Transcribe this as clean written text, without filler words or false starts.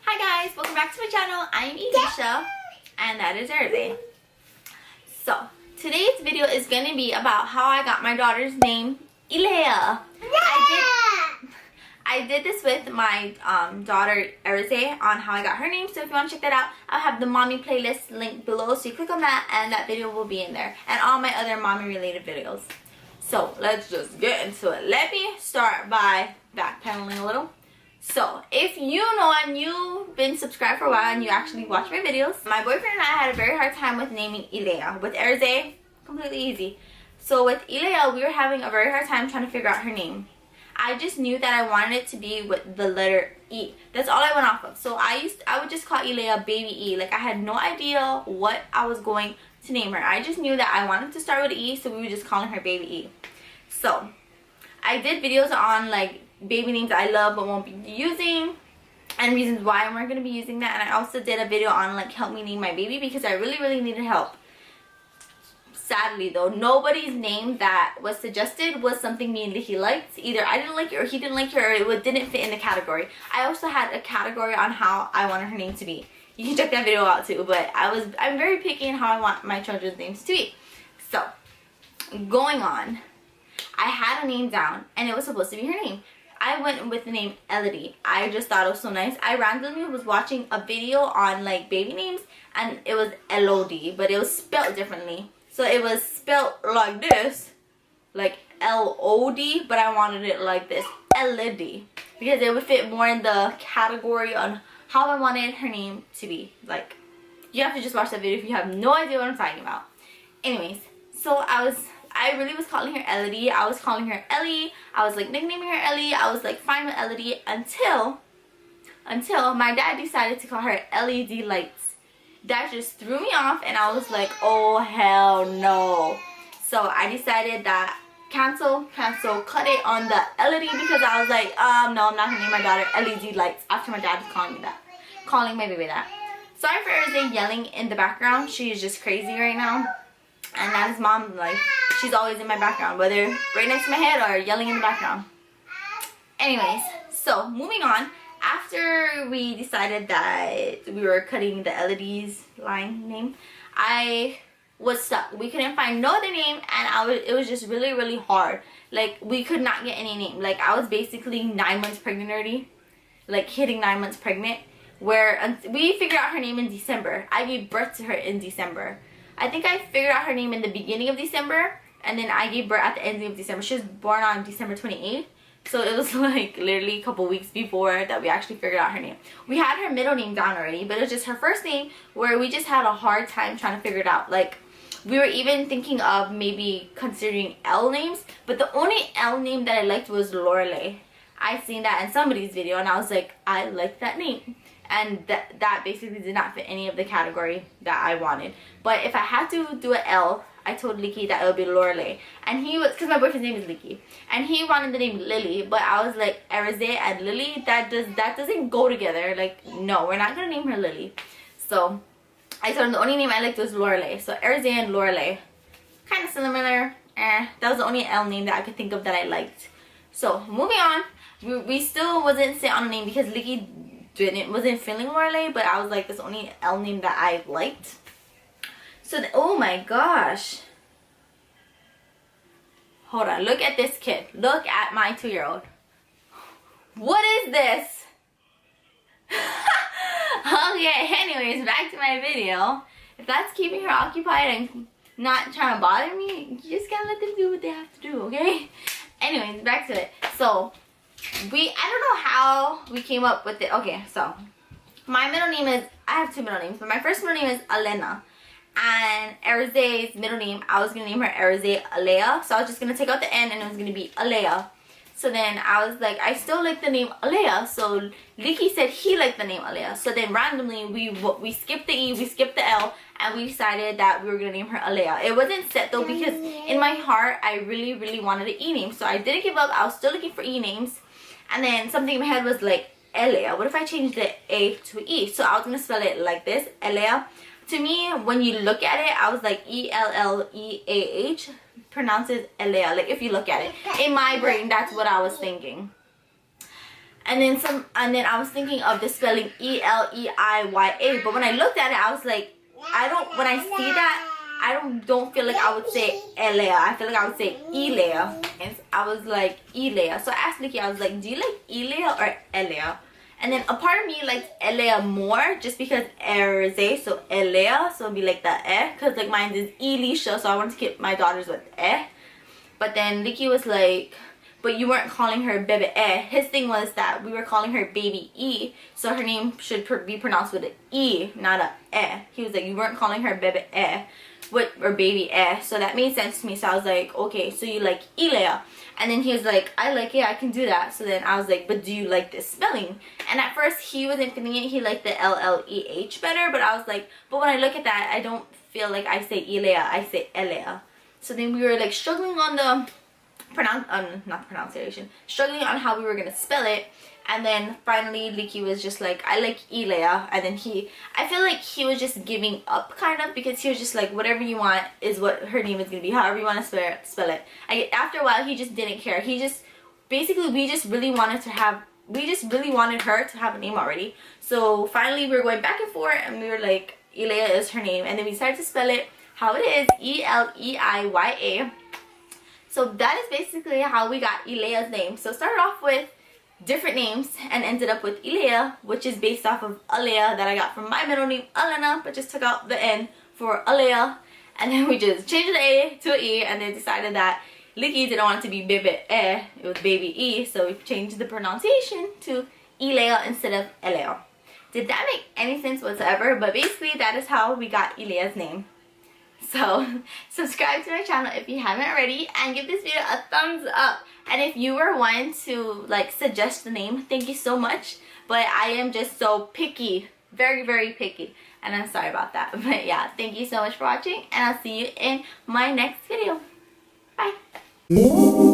Hi guys, welcome back to my channel. I am Elisha and that is Erizae. So today's video is going to be about how I got my daughter's name, Eleiya. I did this with my daughter Erizae on how I got her name. So if you want to check that out, I'll have the mommy playlist linked below. So you click on that and that video will be in there. And all my other mommy related videos. So let's just get into it. Let me start by backpedaling a little. So if you know and you've been subscribed for a while and you actually watch my videos, my boyfriend and I had a very hard time with naming Eleiya. With Erizae, completely easy. So with Eleiya, we were having a very hard time trying to figure out her name. I just knew that I wanted it to be with the letter E. That's all I went off of. So I would just call Eleiya Baby E. Like I had no idea what I was going to name her. I just knew that I wanted to start with E, so we were just calling her Baby E. So I did videos on like baby names I love but won't be using and reasons why I weren't going to be using that, and I also did a video on like help me name my baby because I really needed help. Sadly though, nobody's name that was suggested was something me and Liki liked. Either I didn't like it or he didn't like it, or it didn't fit in the category. I also had a category on how I wanted her name to be. You can check that video out too, but I'm very picky in how I want my children's names to be. So going on, I had a name down and it was supposed to be her name. I went with the name Eleiya. I just thought it was so nice. I randomly was watching a video on like baby names and it was Elodie, but it was spelled differently. So it was spelled like this, like L-O-D, but I wanted it like this, Eleiya, because it would fit more in the category on how I wanted her name to be. Like, you have to just watch that video if you have no idea what I'm talking about. Anyways, so I really was calling her Eleiya. I was calling her Ellie. I was like nicknaming her Ellie. I was like fine with Eleiya until my dad decided to call her LED Lights. That just threw me off and I was like, oh hell no. So I decided that cancel, cut it on the LED because I was like, no, I'm not gonna name my daughter LED Lights after my dad was calling my baby that. Sorry for Erizae yelling in the background. She is just crazy right now. And that is mom life. She's always in my background, whether right next to my head or yelling in the background. Anyways, so moving on. After we decided that we were cutting the LED's line name, I was stuck. We couldn't find no other name, and it was just really hard. Like we could not get any name. Like I was basically 9 months pregnant already, like hitting 9 months pregnant. Where we figured out her name in December. I gave birth to her in December. I think I figured out her name in the beginning of December, and then I gave birth at the end of December. She was born on December 28th. So it was like literally a couple weeks before that we actually figured out her name. We had her middle name down already, but it was just her first name where we just had a hard time trying to figure it out. Like we were even thinking of maybe considering L names, but the only L name that I liked was Lorelei. I seen that in somebody's video and I was like, I like that name. And that basically did not fit any of the category that I wanted. But if I had to do an L, I told Liki that it would be Lorelei. And he was, because my boyfriend's name is Liki. And he wanted the name Lily. But I was like, Erizae and Lily, that doesn't go together. Like, no, we're not going to name her Lily. So, I told him the only name I liked was Lorelei. So, Erizae and Lorelei. Kind of similar. That was the only L name that I could think of that I liked. So, moving on. We still wasn't set on a name because Liki wasn't feeling Lorelei. But I was like, this only L name that I liked. So, oh my gosh. Hold on. Look at this kid. Look at my 2-year-old. What is this? Okay, anyways, back to my video. If that's keeping her occupied and not trying to bother me, you just gotta let them do what they have to do, okay? Anyways, back to it. So, I don't know how we came up with it. Okay, so, my middle name is, I have 2 middle names, but my first middle name is Elena. And Erizae's middle name, I was going to name her Erizae Eleiya. So I was just going to take out the N and it was going to be Eleiya. So then I was like, I still like the name Eleiya. So Liki said he liked the name Eleiya. So then randomly we skipped the E, we skipped the L, and we decided that we were going to name her Eleiya. It wasn't set though because in my heart I really wanted an E name. So I didn't give up. I was still looking for E names. And then something in my head was like, Eleiya. What if I changed the A to E? So I was going to spell it like this, Eleiya. to me, when you look at it, I was like Elleah, pronounces Eleiya. Like if you look at it, in my brain, that's what I was thinking. And then I was thinking of the spelling Eleiya. But when I looked at it, I was like, when I see that, I don't feel like I would say Eleiya. I feel like I would say Eleiya. And I was like Eleiya. So I asked Liki, I was like, do you like Eleiya or Eleiya? And then a part of me likes Eleiya more just because Erizae, so Eleiya, so it'd be like the because like mine is Elisha, so I wanted to keep my daughters with But then Liki was like, but you weren't calling her Bebe His thing was that we were calling her Baby E, so her name should be pronounced with an E, not a He was like, you weren't calling her Bebe or Baby so that made sense to me. So I was like, okay, so you like Eleiya. And then he was like, I like it, I can do that. So then I was like, but do you like this spelling? And at first he wasn't feeling it. He liked the Lleh better, but I was like, but when I look at that, I don't feel like I say Eleiya, I say Eleiya. So then we were like struggling on the struggling on how we were gonna spell it. And then finally Liki was just like, I like Eleiya. And then I feel like he was just giving up kind of, because he was just like, whatever you want is what her name is gonna be, however you want to spell it. After a while he just didn't care. He just basically, we just really wanted her to have a name already. So finally we were going back and forth and we were like, Eleiya is her name, and then we decided to spell it how it is, Eleiya. So that is basically how we got Eleiya's name. So started off with different names and ended up with Eleiya, which is based off of Eleiya that I got from my middle name Elena, but just took out the N for Eleiya. And then we just changed the A to an E, and then decided that Liki didn't want it to be Bebe it was Baby E, so we changed the pronunciation to Eleiya instead of Eleiya. Did that make any sense whatsoever? But basically that is how we got Eleiya's name. So subscribe to my channel if you haven't already, and give this video a thumbs up. And if you were one to like suggest the name, thank you so much. But I am just so picky, very, very picky, and I'm sorry about that. But yeah, thank you so much for watching, and I'll see you in my next video. Bye.